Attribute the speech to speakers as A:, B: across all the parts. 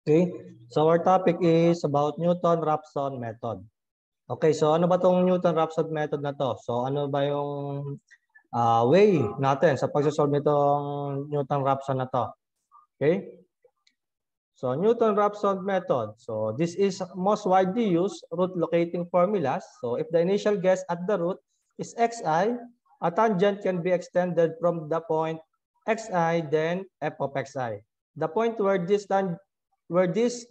A: Okay, so our topic is about Newton-Raphson method. Okay, so ano ba tong Newton-Raphson method na to? So ano ba yung way natin sa pagsosolve nitong Newton-Raphson na to? Okay? So Newton-Raphson method. So this is most widely used root locating formulas. So if the initial guess at the root is xi, a tangent can be extended from the point xi then f of xi. The point where this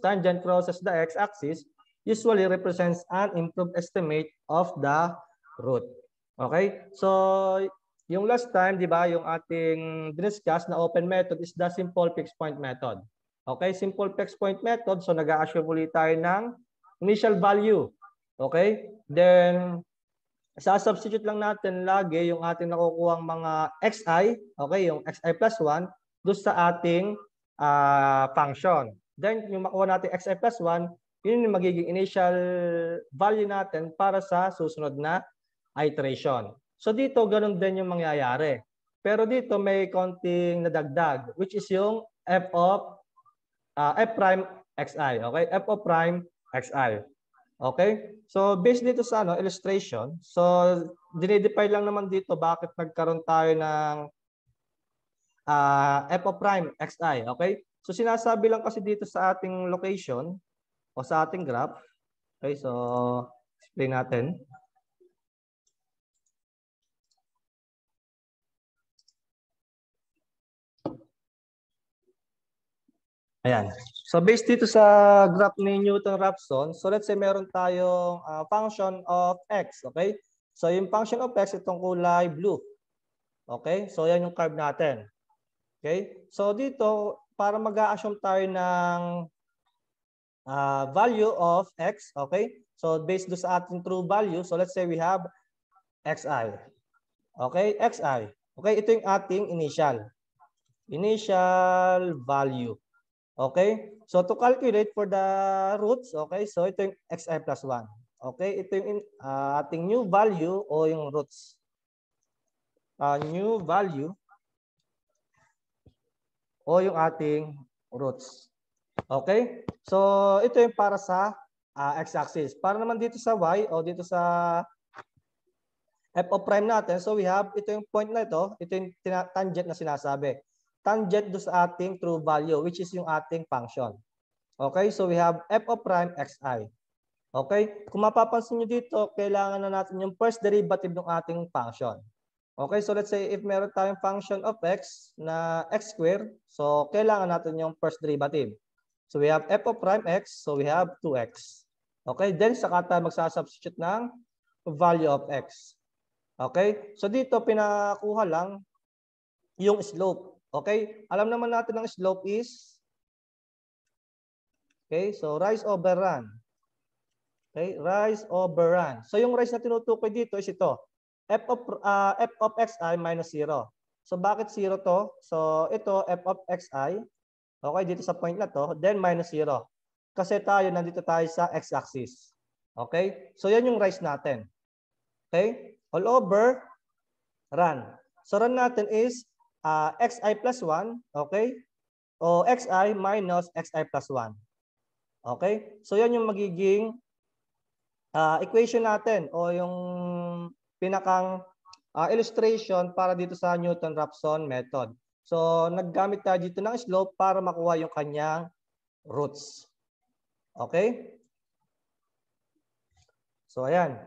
A: tangent crosses the x-axis usually represents an improved estimate of the root. Okay? So yung last time, di ba, yung ating discuss na open method is the simple fixed point method. Okay, simple fixed point method. So nag-a-assume ulit tayo ng initial value. Okay? Then sa-substitute lang natin lagi yung ating nakukuhang mga xi, okay, yung xi plus 1 doon sa ating function. Then yung makuha natin xi plus 1, yun yung magiging initial value natin para sa susunod na iteration. So dito, ganun din yung mangyayari. Pero dito may konting nadagdag, which is yung f of f prime xi. Okay? F of prime xi. Okay? So based dito sa illustration, so dinedefine lang naman dito bakit nagkaroon tayo ng f of prime xi. Okay? So sinasabi lang kasi dito sa ating location o sa ating graph. Okay? So explain natin. Ayan. So based dito sa graph ni Newton-Raphson, so let's say meron tayong function of x, okay? So yung function of x, itong kulay blue. Okay? So yan yung curve natin. Okay? So dito, para mag-a-assume tayo ng value of x, okay? So based do sa ating true value, so let's say we have xi. Okay? xi. Okay? Ito yung ating initial value. Okay? So to calculate for the roots, okay? So ito yung xi plus 1. Okay? Ito yung ating new value o yung roots. New value o yung ating roots. Okay? So ito yung para sa x-axis. Para naman dito sa y o dito sa f of prime natin, so we have ito yung point na ito yung tangent na sinasabi. Tangent do sa ating true value, which is yung ating function. Okay, so we have f of prime xi. Okay, kung mapapansin nyo dito, kailangan na natin yung first derivative ng ating function. Okay, so let's say if meron tayong function of x na x squared, so kailangan natin yung first derivative. So we have f of prime x, so we have 2x. Okay, then saka tayo magsasubstitute ng value of x. Okay, so dito pinakuha lang yung slope. Okay, alam naman natin ang slope is, okay, so rise over run. Okay, rise over run. So yung rise na tinutukoy dito is ito, f of xi minus 0. So bakit 0 to? So ito f of xi, okay, dito sa point na to, then minus 0. Kasi nandito tayo sa x-axis. Okay, so yan yung rise natin. Okay, all over run. So run natin is xi plus 1, okay, o xi minus xi plus 1. Okay, so yan yung magiging equation natin o yung pinakang illustration para dito sa Newton-Raphson method. So naggamit tayo dito ng slope para makuha yung kanyang roots. Okay? So ayan.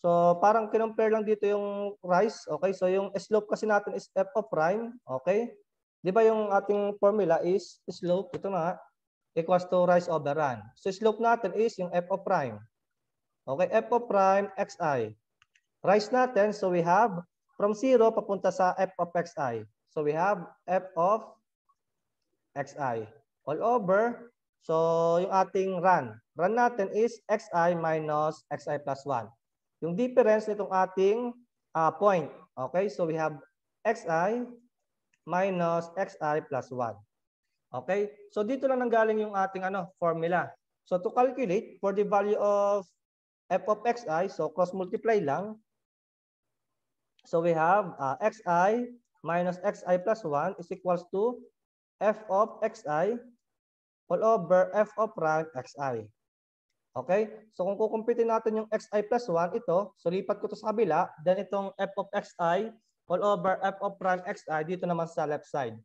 A: So parang kinompare lang dito yung rise. Okay? So yung slope kasi natin is f of prime. Okay? Di ba yung ating formula is slope, ito na, equals to rise over run. So slope natin is yung f of prime. Okay, f of prime xi. Rise natin, so we have from 0 papunta sa f of xi. So we have f of xi. All over, so yung ating run. Run natin is xi minus xi plus 1. Yung difference nitong ating point. Okay, so we have xi minus xi plus 1. Okay, so dito lang nanggaling yung ating formula. So to calculate for the value of f of xi, so cross multiply lang. So we have xi minus xi plus 1 is equals to f of xi all over f of prime xi. Okay? So kung kukumpitin natin yung xi plus 1, ito, so lipat ko to sa kabila, then itong f of xi all over f of prime xi dito naman sa left side.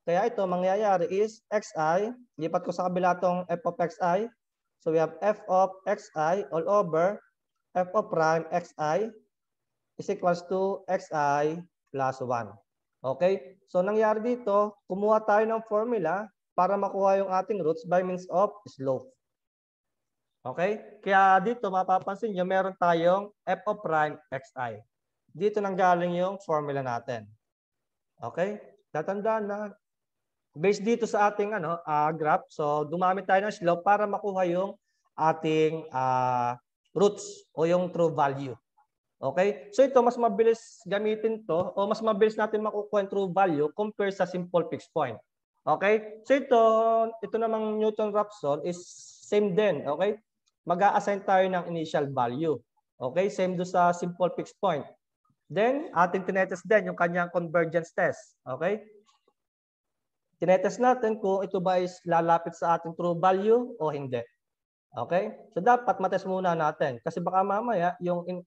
A: Kaya ito, mangyayari is xi, lipat ko sa kabila itong f of xi. So we have f of xi all over f of prime xi is equals to xi plus 1. Okay? So nangyari dito, kumuha tayo ng formula para makuha yung ating roots by means of slope. Okay? Kaya dito mapapansin nyo, meron tayong f of prime xi. Dito nanggaling yung formula natin. Okay? Tatandaan na based dito sa ating graph, so gumamit tayo ng slope para makuha yung ating roots o yung true value. Okay? So ito, mas mabilis gamitin to o mas mabilis natin makukuha yung true value compare sa simple fixed point. Okay? So ito namang Newton-Raphson is same din. Okay? Mag-a-assign tayo ng initial value. Okay? Same do sa simple fixed point. Then, ating tinetest din yung kanyang convergence test. Okay? Tinetest natin kung ito ba is lalapit sa ating true value o hindi. Okay? So dapat matest muna natin kasi baka mamaya yung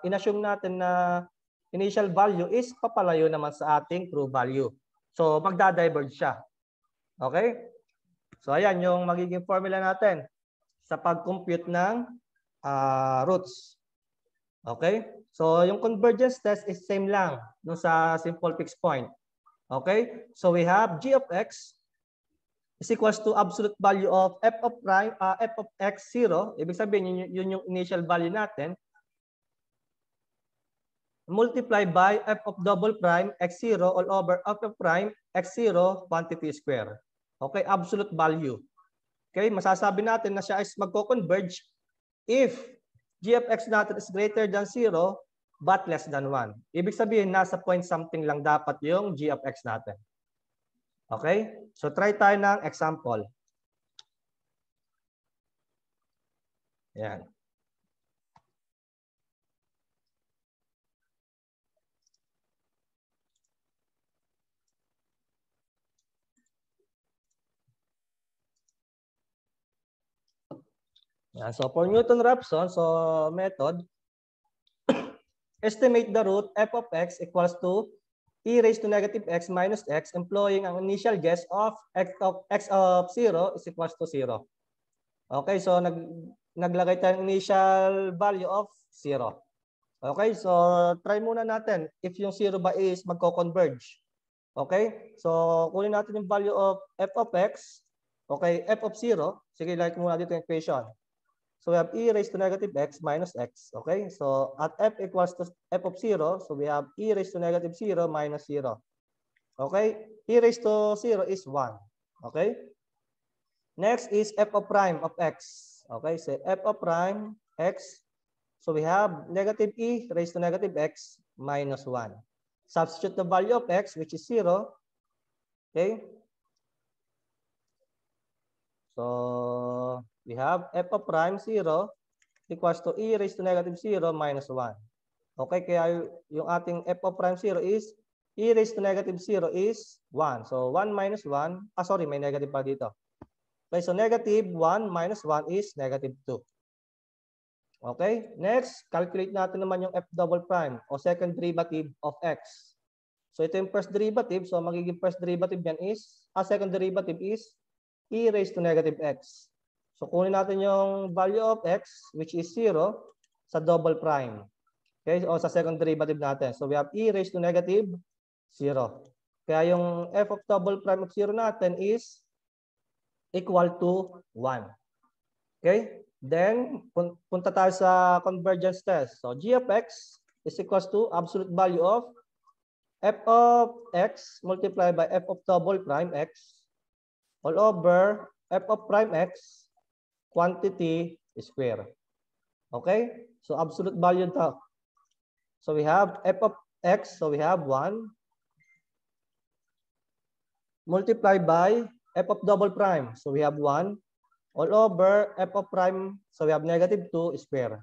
A: inassume natin na initial value is papalayo naman sa ating true value. So magda-diverge siya. Okay? So ayan yung magiging formula natin sa pag-compute ng roots. Okay? So yung convergence test is same lang nung sa simple fixed point. Okay? So we have g of x is equals to absolute value of f of prime, f of x 0. Ibig sabihin, yun yung initial value natin. Multiply by f of double prime x 0 all over f of prime x 0 quantity square. Okay, absolute value. Okay, masasabi natin na siya is magko-converge if g of x natin is greater than 0 but less than 1. Ibig sabihin, nasa point something lang dapat yung g of x natin. Okay? So try tayo ng example. Yan. Yan. So for Newton-Raphson method, estimate the root f of x equals to e raised to negative x minus x employing ang initial guess of x of 0 is equals to 0. Okay, so naglagay tayo ng initial value of 0. Okay, so try muna natin if yung 0 ba is magko-converge. Okay, so kunin natin yung value of f of x. Okay, f of 0. Sige, like muna dito yung equation. So we have e raised to negative x minus x. Okay, so at f equals to f of 0, so we have e raised to negative 0 minus 0. Okay, e raised to 0 is 1. Okay, next is f of prime of x. Okay, so f of prime x. So we have negative e raised to negative x minus 1. Substitute the value of x, which is 0. Okay, so we have f of prime 0 equals to e raised to negative 0 minus 1. Okay, kaya yung ating f of prime 0 is e raised to negative 0 is 1. So 1 minus 1, may negative pa dito. Okay, so negative 1 minus 1 is negative 2. Okay, next, calculate natin naman yung f double prime o second derivative of x. So ito yung first derivative, so magiging first derivative yan is, second derivative is e raised to negative x. So kunin natin yung value of x, which is 0, sa double prime. Okay, o sa second derivative natin. So we have e raised to negative 0. Kaya yung f of double prime of 0 natin is equal to 1. Okay, then punta tayo sa convergence test. So g of x is equals to absolute value of f of x multiplied by f of double prime x all over f of prime x quantity square. Okay? So absolute value to. So we have f of x, so we have 1 multiplied by f of double prime. So we have 1 all over f of prime, so we have negative 2 square.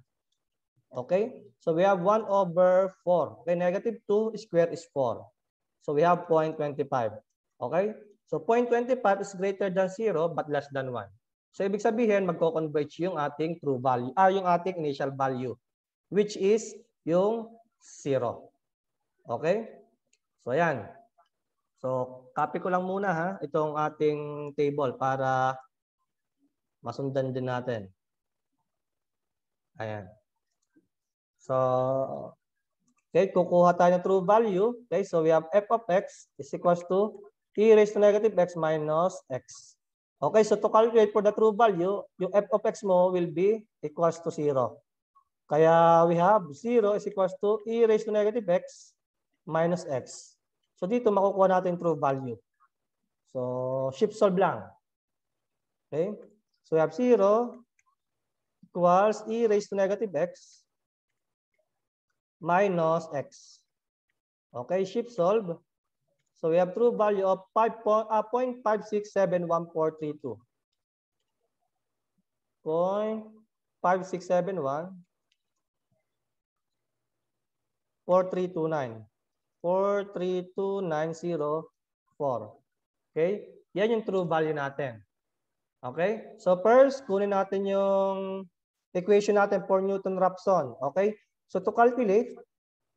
A: Okay? So we have 1 over 4. Okay, negative 2 square is 4. So we have 0.25. Okay? So So 0.25 is greater than 0 but less than 1. So ibig sabihin, magko-converge yung ating true value, yung ating initial value, which is yung 0. Okay? So ayan. So copy ko lang muna ha, itong ating table para masundan din natin. Ayan. So, okay, kukuha tayo ng true value. Okay, so we have f of x is equals to e raised to negative x minus x. Okay, so to calculate for the true value, yung f of x mo will be equals to 0. Kaya we have 0 is equals to e raised to negative x minus x. So dito makukuha natin true value. So shift solve lang. Okay, so we have 0 equals e raised to negative x minus x. Okay, shift solve. So we have true value of 0.567142. 0.5671 4329. 432,904. Okay? Yan yung true value natin. Okay? So first, kunin natin yung equation natin for Newton-Raphson. Okay? So to calculate,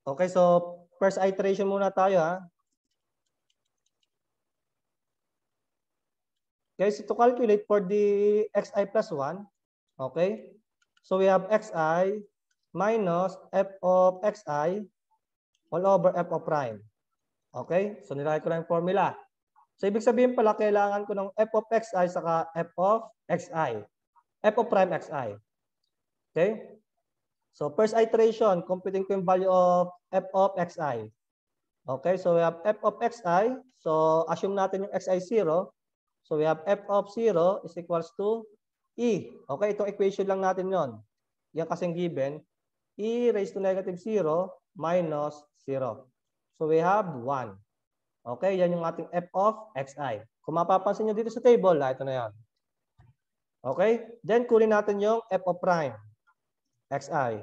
A: okay, so first iteration muna tayo ha. Okay, so to calculate for the xi plus 1, okay, so we have xi minus f of xi all over f of prime. Okay, so nilagay ko lang yung formula. So ibig sabihin pala, kailangan ko ng f of xi saka f of xi. F of prime xi. Okay, so first iteration, computing ko yung value of f of xi. Okay, so we have f of xi. So assume natin yung xi 0. So we have f of 0 is equals to e. Okay, itong equation lang natin yon. Yan kasing given. E raised to negative 0 minus 0. So we have 1. Okay, yan yung ating f of xi. Kung mapapansin nyo dito sa table, ito na yan. Okay, then kunin natin yung f of prime xi.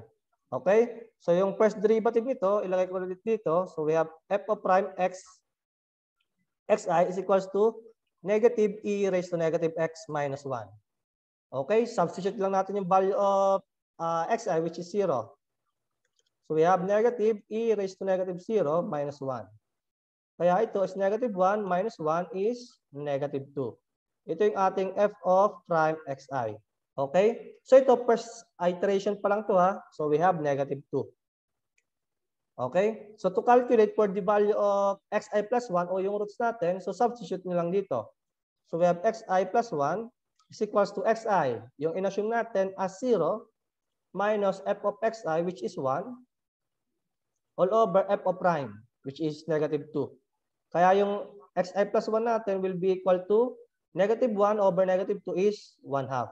A: Okay, so yung first derivative nito, ilagay ko ulit dito. So we have f of prime xi is equals to negative e raised to negative x minus 1. Okay, substitute lang natin yung value of xi, which is 0. So we have negative e raised to negative 0 minus 1. Kaya ito is negative 1 minus 1 is negative 2. Ito yung ating f of prime xi. Okay, so ito first iteration pa lang to ha. So we have negative 2. Okay, so to calculate for the value of xi plus 1 o yung roots natin, so substitute nyo lang dito. So we have xi plus 1 is equals to xi. Yung inassume natin as 0 minus f of xi, which is 1, all over f of prime, which is negative 2. Kaya yung xi plus 1 natin will be equal to negative 1 over negative 2 is 1/2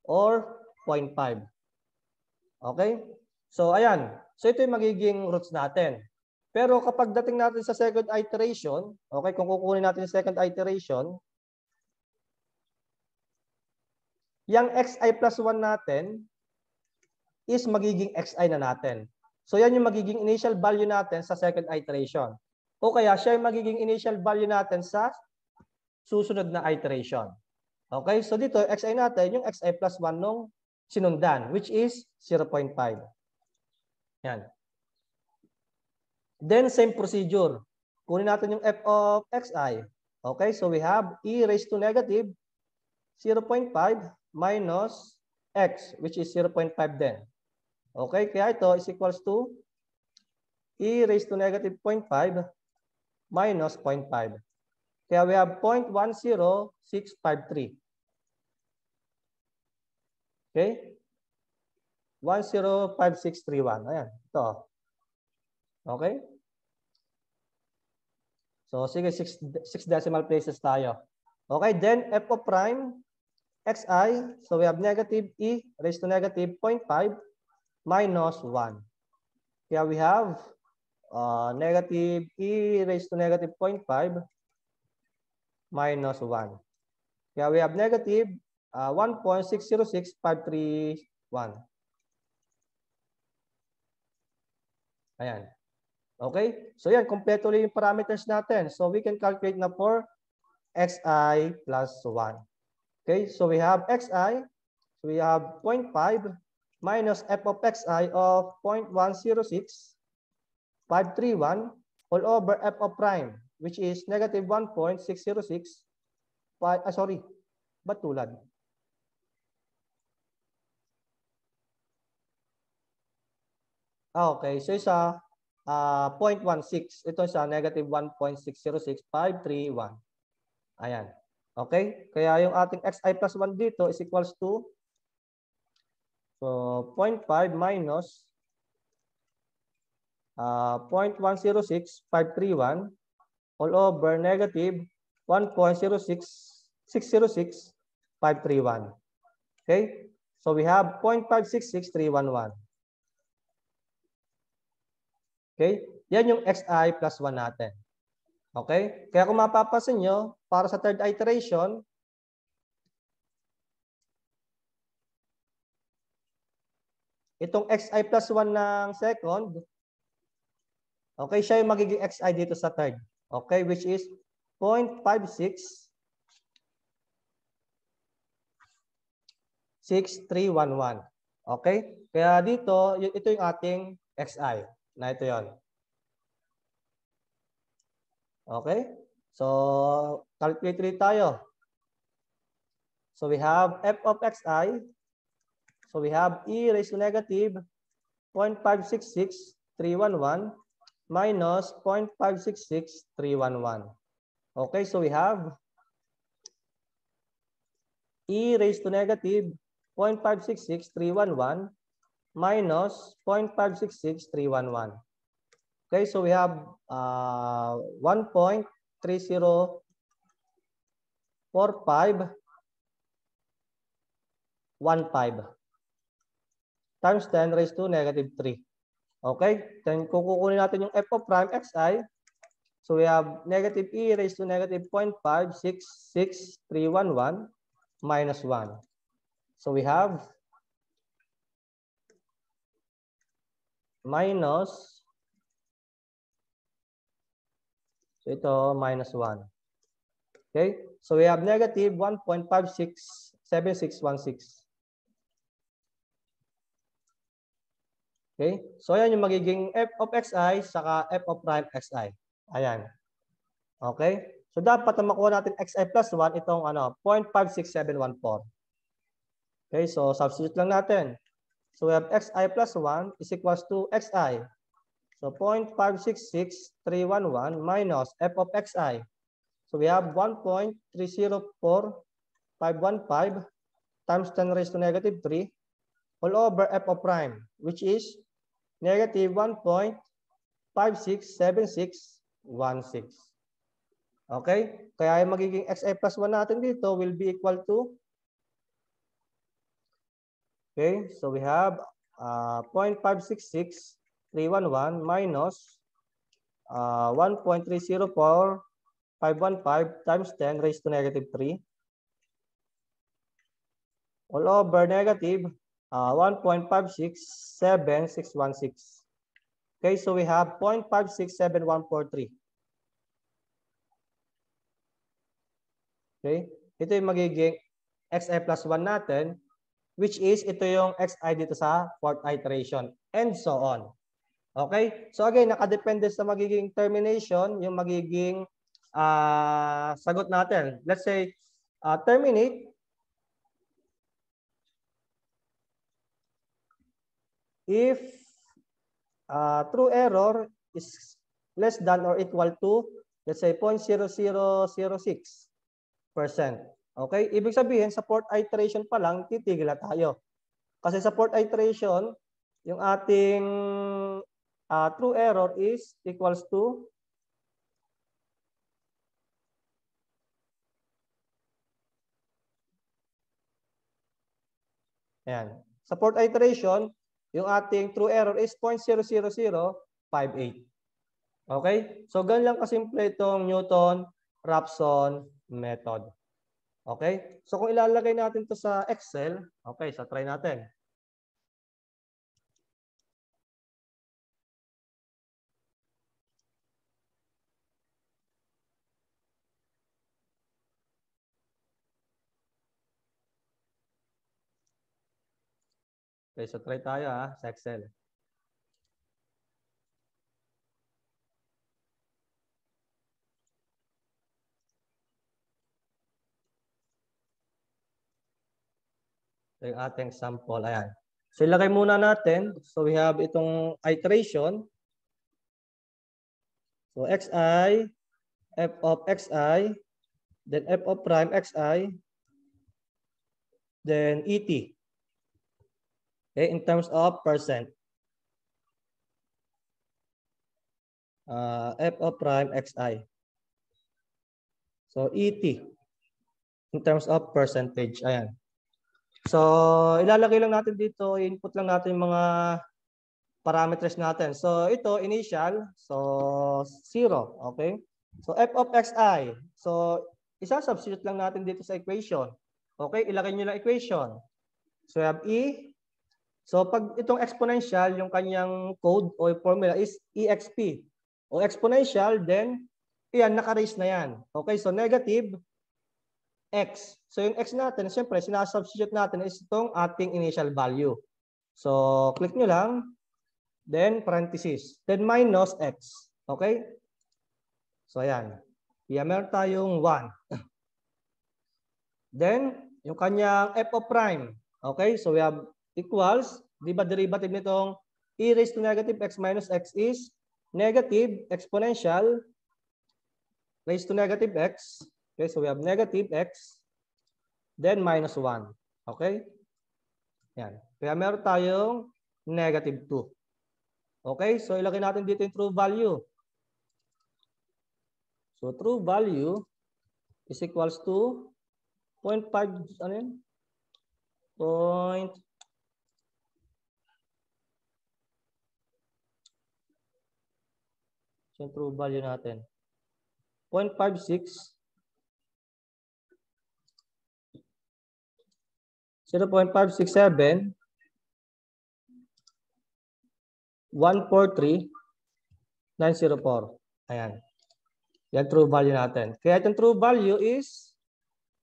A: or 0.5. Okay? So ayan. So ito yung magiging roots natin. Pero kapag dating natin sa second iteration, okay, kung kukunin natin yung second iteration, yung xi plus 1 natin is magiging xi na natin. So yan yung magiging initial value natin sa second iteration. O kaya siya yung magiging initial value natin sa susunod na iteration. Okay, so dito xi natin yung xi plus 1 nung sinundan, which is 0.5. Yan. Then same procedure. Kunin natin yung f of xi. Okay, so we have e raised to negative 0.5 minus x, which is 0.5 din. Okay, kaya ito is equals to e raised to negative 0.5 minus 0.5. Kaya we have 0.10653. Okay? 105631. Ayan, ito. Okay? So, sige, 6 decimal places tayo. Okay, then f of prime xi, so we have negative e raised to negative 0.5 minus 1. Kaya we have negative e raised to negative 0.5 minus 1. Kaya we have negative 1.606531. Ayan. Okay? So yan, kompleto ulit yung parameters natin. So we can calculate na for xi plus 1. Okay, so we have xi, so we have 0.5 minus f of xi of 0.106531 all over f of prime, which is negative 1.606. Sorry, ba't tulad? Okay, so isa 0.16. Ito sa negative 1.606531. Ayan. Okay? Kaya yung ating xi plus 1 dito is equals to 0.5 minus 0.106531 all over negative 1.06606,531. Okay? So we have 0.566311. Okay? Yan yung xi plus 1 natin. Okay? Kaya kung mapapasin nyo, para sa third iteration, itong xi plus 1 ng second, okay, siya yung magiging xi dito sa third. Okay, which is 0.566311. Okay? Kaya dito, ito yung ating xi. Na ito yon. Okay? So, calculate tayo. So, we have f of xi. So, we have e raised to negative 0.566311 minus 0.566311. Okay, so we have e raised to negative 0.566311 minus 0.566311. Okay, so we have 1.304515 times 10 raised to negative 3. Okay, then kung kukunin natin yung f of prime xi, so we have negative e raised to negative 0.5666311 minus 1. So we have minus, so ito minus 1. Okay, so we have negative 1.567616. Okay, so ayan yung magiging f of xi saka f of prime xi. Ayan. Okay, so dapat na makuha natin xi plus 1 itong 0.56714. Okay, so substitute lang natin. So we have xi plus 1 is equals to xi. So 0.566311 minus f of xi. So we have 1.304515 times 10 raised to negative 3 all over f of prime, which is negative 1.567616. Okay? Kaya yung magiging xi plus 1 natin dito will be equal to, okay, so we have 0.566311 minus 1.304515 times 10 raised to negative 3 all over negative 1.567616. Okay, so we have 0.567143. Okay, ito yung magiging xi plus 1 natin, which is ito yung xi dito sa fourth iteration, and so on. Okay, so again, nakadepende sa magiging termination, yung magiging sagot natin. Let's say, terminate if true error is less than or equal to, let's say, 0.0006%. Okay? Ibig sabihin, sa fourth iteration pa lang, titigil na tayo. Kasi sa fourth iteration, yung ating true error is equals to ayan. Sa fourth iteration, yung ating true error is 0.00058. Okay? So, ganun lang kasimple itong Newton-Raphson method. Okay? So, kung ilalagay natin to sa Excel, okay, so try natin. Okay, so try tayo sa Excel. So yung ating sample, ayan. So ilagay muna natin. So we have itong iteration. So xi, f of xi, then f of prime xi, then et. Okay, in terms of percent. F of prime xi. So et in terms of percentage. Ayan. So ilalagay lang natin dito, input lang natin yung mga parameters natin. So ito initial, so 0, okay? So f of xi. So isa-substitute lang natin dito sa equation. Okay, ilagay niyo lang equation. So we have e. So pag itong exponential, yung kanyang code o formula is exp. O exponential, then yan, naka-raise na yan. Okay, so negative x. So yung x natin, siyempre, sinasubstitute natin is itong ating initial value. So click nyo lang, then parenthesis, then minus x. Okay? So ayan. Yan, meron tayong 1. Then, yung kanyang f of prime. Okay, so we have equals, di ba derivative nitong e raised to negative x minus x is negative exponential raised to negative x. Okay, so we have negative x, then minus 1. Okay? Yan. Kaya meron tayong negative 2. Okay, so ilagay natin dito yung true value. So true value is equals to 0.5, ano yun? So yung true value natin. 0.56. 0.567 143 904. Ayan. Yan true value natin. Kaya itong true value is,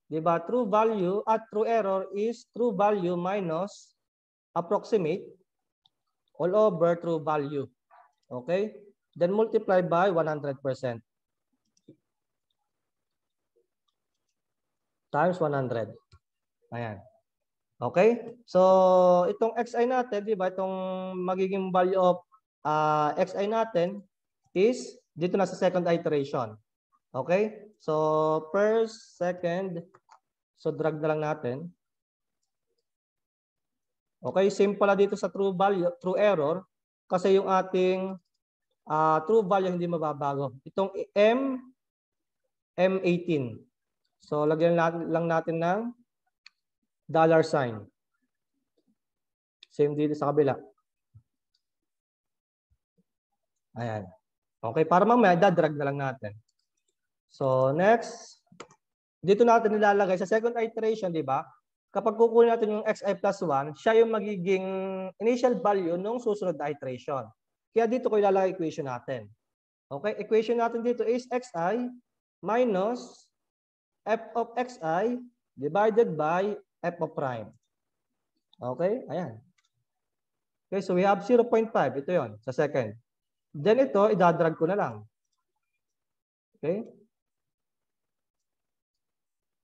A: di ba, true value at true error is true value minus approximate all over true value. Okay? Then multiply by 100%. Times 100. Ayan. Okay? So, itong xi natin, di ba, itong magiging value of xi natin is dito na sa second iteration. Okay? So, first, second, so drag na lang natin. Okay, same pala dito sa true value, true error, kasi yung ating true value hindi mababago. Itong M18. So, lagyan lang natin ng $sign. Same dito sa kabila. Ayan. Okay, para mamaya, dadrag na lang natin. So, next. Dito natin nilalagay sa second iteration, di ba? Kapag kukunin natin yung xi plus 1, siya yung magiging initial value nung susunod na iteration. Kaya dito ko ilalagay equation natin. Okay, equation natin dito is xi minus f of xi divided by f of prime. Okay, ayan. Okay, so we have 0.5. Ito yon sa second. Then ito, idadrag ko na lang. Okay.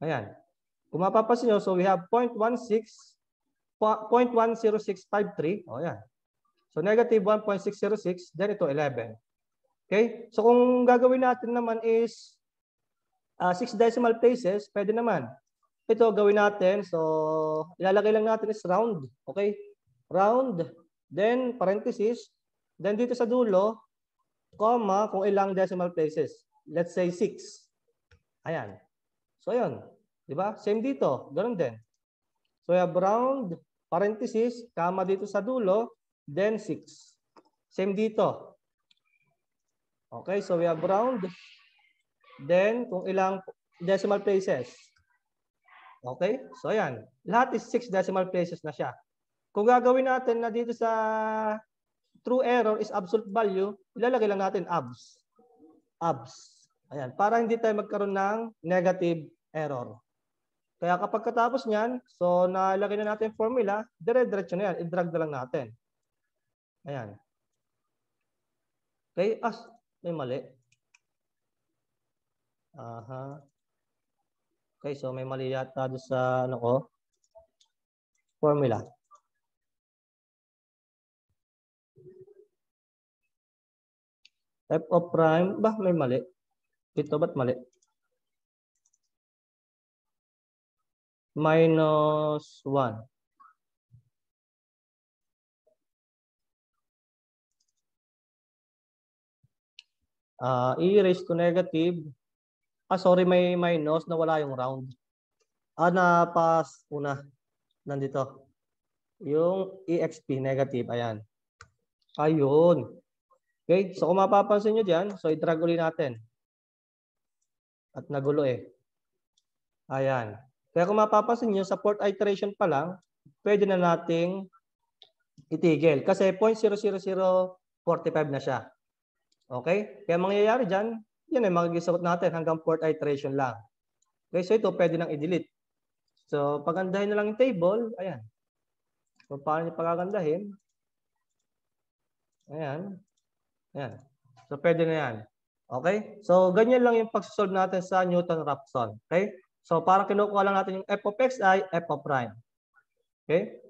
A: Ayan. Kung mapapansin nyo, so we have 0.10653. O yan. So negative 1.606, then ito 11. Okay? So kung gagawin natin naman is 6 decimal places, pwede naman. Ito gawin natin. So ilalagay lang natin is round. Okay? Round, then parenthesis, then dito sa dulo, comma, kung ilang decimal places. Let's say 6. Ayan. So yun. Diba? Same dito. Ganun din. So we have round, parenthesis, comma dito sa dulo, then 6. Same dito. Okay, so we have round, then kung ilang decimal places. Okay, so ayan. Lahat is 6 decimal places na siya. Kung gagawin natin na dito sa true error is absolute value, ilalagay lang natin abs. Abs. Ayan, para hindi tayo magkaroon ng negative error. Kaya kapag katapos niyan, so nalagay na natin yung formula, dire-diretso na yan. I-drag na lang natin. Ayan. Okay, may mali. Aha. Okay, so may mali yata doon sa ano ko, formula. F of prime, may mali. Ito ba't mali? Minus 1. E raised to negative. Sorry, may minus na wala yung round. Napas una. Nandito. Yung exp negative. Ayan. Ayun. Okay, so kung mapapansin nyo dyan, so i-drag ulit natin. At nagulo eh. Ayan. Kaya kung mapapansin nyo, sa fourth iteration pa lang, pwede na nating itigil. Kasi 0.00045 na siya. Okay? Kaya mangyayari dyan, yan ay magigisagot natin hanggang fourth iteration lang. Okay, so ito pwede nang i-delete. So, pagandahin na lang yung table. Ayan. So, paano nyo pagagandahin? Ayan. Ayan. So, pwede na yan. Okay? So, ganyan lang yung pag-solve natin sa Newton-Raphson. Okay? So, parang kinukuha lang natin yung f of x ay f of prime. Okay?